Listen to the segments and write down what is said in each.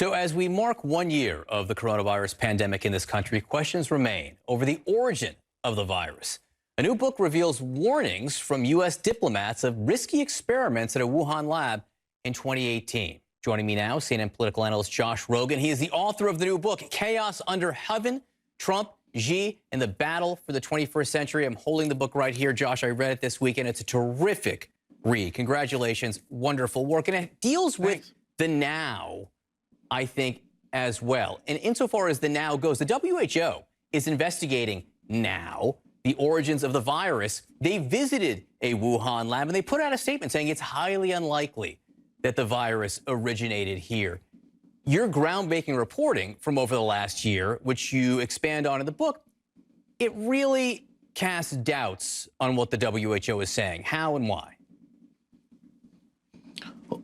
So as we mark 1 year of the coronavirus pandemic in this country, questions remain over the origin of the virus. A new book reveals warnings from U.S. diplomats of risky experiments at a Wuhan lab in 2018. Joining me now, CNN political analyst Josh Rogin. He is the author of the new book, Chaos Under Heaven, Trump, Xi, and the Battle for the 21st Century. I'm holding the book right here, Josh. I read it this weekend. It's a terrific read. Congratulations. Wonderful work. And it deals with the now, I think, as well. And insofar as the now goes, the WHO is investigating now the origins of the virus. They visited a Wuhan lab and they put out a statement saying it's highly unlikely that the virus originated here. Your groundbreaking reporting from over the last year, which you expand on in the book, it really casts doubts on what the WHO is saying. How and why?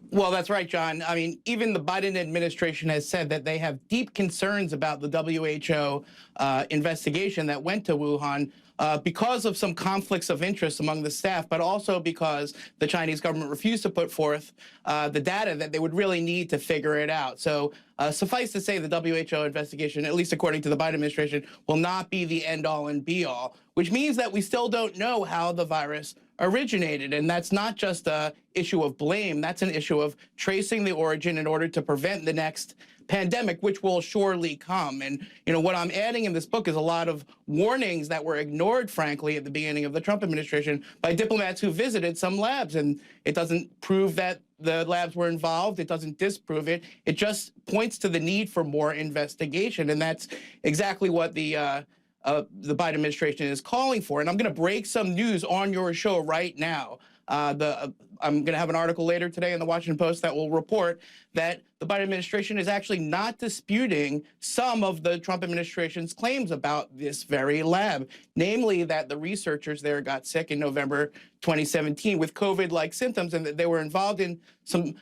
Well, that's right, John. I mean, even the Biden administration has said that they have deep concerns about the WHO investigation that went to Wuhan because of some conflicts of interest among the staff, but also because the Chinese government refused to put forth the data that they would really need to figure it out. So suffice to say, the WHO investigation, at least according to the Biden administration, will not be the end-all and be-all, which means that we still don't know how the virus originated. And that's not just an issue of blame. That's an issue of tracing the origin in order to prevent the next pandemic, which will surely come. And, you know, what I'm adding in this book is a lot of warnings that were ignored, frankly, at the beginning of the Trump administration by diplomats who visited some labs. And it doesn't prove that the labs were involved. It doesn't disprove it. It just points to the need for more investigation. And that's exactly what the Biden administration is calling for. And I'm going to break some news on your show right now. I'm going to have an article later today in the Washington Post that will report that the Biden administration is actually not disputing some of the Trump administration's claims about this very lab, namely that the researchers there got sick in November 2017 with COVID-like symptoms and that they were involved in some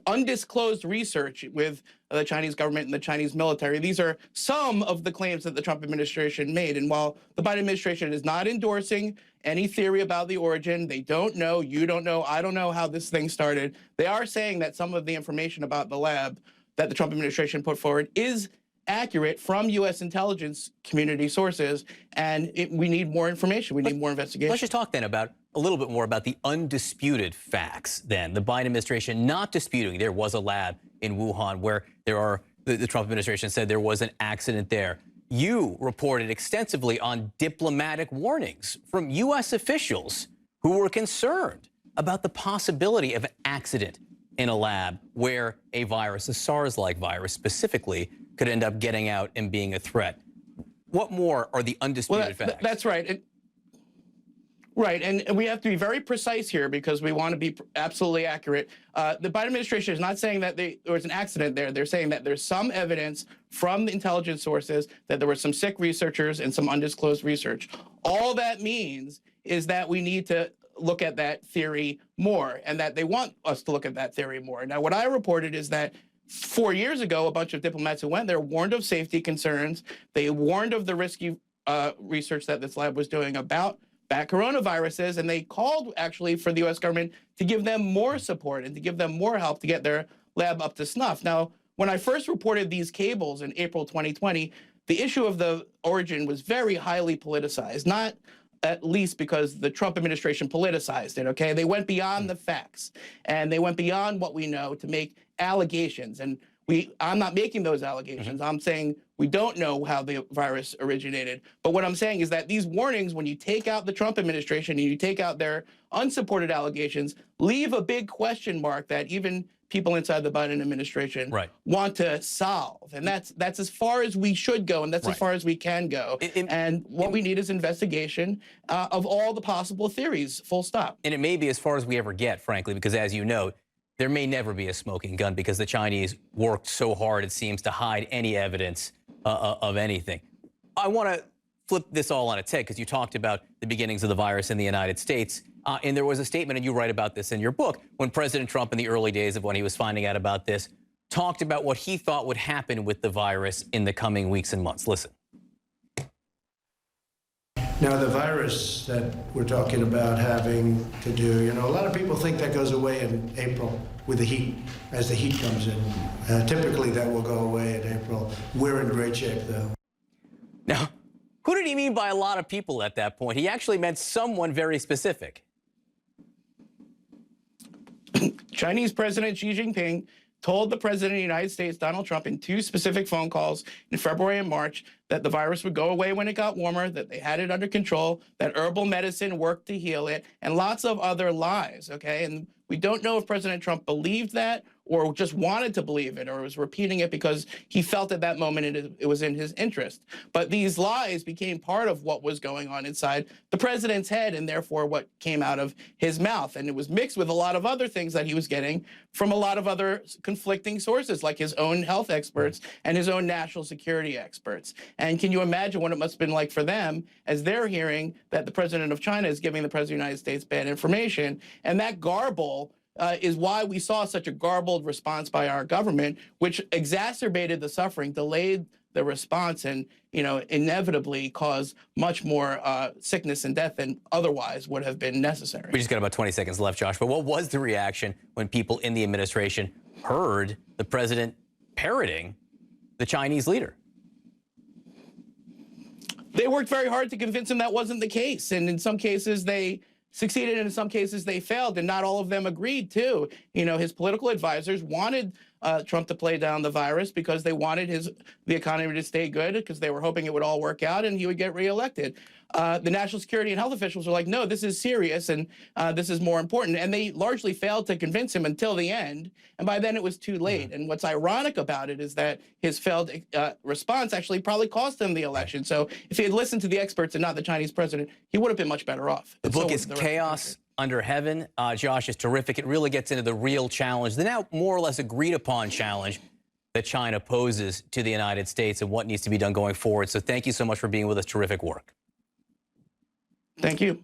undisclosed research with the Chinese government and the Chinese military. These are some of the claims that the Trump administration made. And while the Biden administration is not endorsing any theory about the origin, they don't know, you don't know, I don't know how this thing started, they are saying that some of the information about the lab that the Trump administration put forward is accurate from U.S. intelligence community sources, and we need more information. We need more investigation. Let's just talk then about a little bit more about the undisputed facts then. The Biden administration not disputing there was a lab in Wuhan where the Trump administration said there was an accident there. You reported extensively on diplomatic warnings from U.S. officials who were concerned about the possibility of an accident in a lab where a virus, a SARS-like virus specifically, could end up getting out and being a threat. What more are the undisputed facts? That's right. Right, and we have to be very precise here because we want to be absolutely accurate. The Biden administration is not saying that there was an accident there. They're saying that there's some evidence from the intelligence sources that there were some sick researchers and some undisclosed research. All that means is that we need to look at that theory more and that they want us to look at that theory more. Now, what I reported is that 4 years ago, a bunch of diplomats who went there warned of safety concerns. They warned of the risky research that this lab was doing about bat coronaviruses, and they called actually for the U.S. government to give them more support and to give them more help to get their lab up to snuff. Now, when I first reported these cables in April 2020, the issue of the origin was very highly politicized, not at least because the Trump administration politicized it, okay? They went beyond the facts, and they went beyond what we know to make allegations. And I'm not making those allegations. I'm saying we don't know how the virus originated. But what I'm saying is that these warnings, when you take out the Trump administration and you take out their unsupported allegations, leave a big question mark that even people inside the Biden administration want to solve. And that's as far as we should go, and that's as far as we can go. And what we need is investigation of all the possible theories, full stop. And it may be as far as we ever get, frankly, because as you know, there may never be a smoking gun because the Chinese worked so hard, it seems, to hide any evidence of anything. I want to flip this all on its head because you talked about the beginnings of the virus in the United States. And there was a statement, and you write about this in your book, when President Trump, in the early days of when he was finding out about this, talked about what he thought would happen with the virus in the coming weeks and months. Listen. Now, the virus that we're talking about having to do, you know, a lot of people think that goes away in April with the heat, as the heat comes in. Typically, that will go away in April. We're in great shape, though. Now, who did he mean by a lot of people at that point? He actually meant someone very specific. Chinese President Xi Jinping told the President of the United States, Donald Trump, in 2 specific phone calls in February and March that the virus would go away when it got warmer, that they had it under control, that herbal medicine worked to heal it, and lots of other lies, okay? And we don't know if President Trump believed that or just wanted to believe it or was repeating it because he felt at that moment it was in his interest. But these lies became part of what was going on inside the president's head and therefore what came out of his mouth. And it was mixed with a lot of other things that he was getting from a lot of other conflicting sources, like his own health experts and his own national security experts. And can you imagine what it must have been like for them as they're hearing that the president of China is giving the president of the United States bad information? And that garble is why we saw such a garbled response by our government, which exacerbated the suffering, delayed the response, and inevitably caused much more sickness and death than otherwise would have been necessary. We just got about 20 seconds left, Josh. But what was the reaction when people in the administration heard the president parroting the Chinese leader? They worked very hard to convince him that wasn't the case, and in some cases they succeeded, and in some cases they failed, and not all of them agreed too. His political advisors wanted Trump to play down the virus because they wanted the economy to stay good, because they were hoping it would all work out and he would get reelected. The national security and health officials were like, no, this is serious and this is more important. And they largely failed to convince him until the end. And by then it was too late. And what's ironic about it is that his failed response actually probably cost him the election. So if he had listened to the experts and not the Chinese president, he would have been much better off. The book is Chaos Under Heaven. Josh, is terrific. It really gets into the real challenge, the now more or less agreed upon challenge that China poses to the United States and what needs to be done going forward. So thank you so much for being with us. Terrific work. Thank you.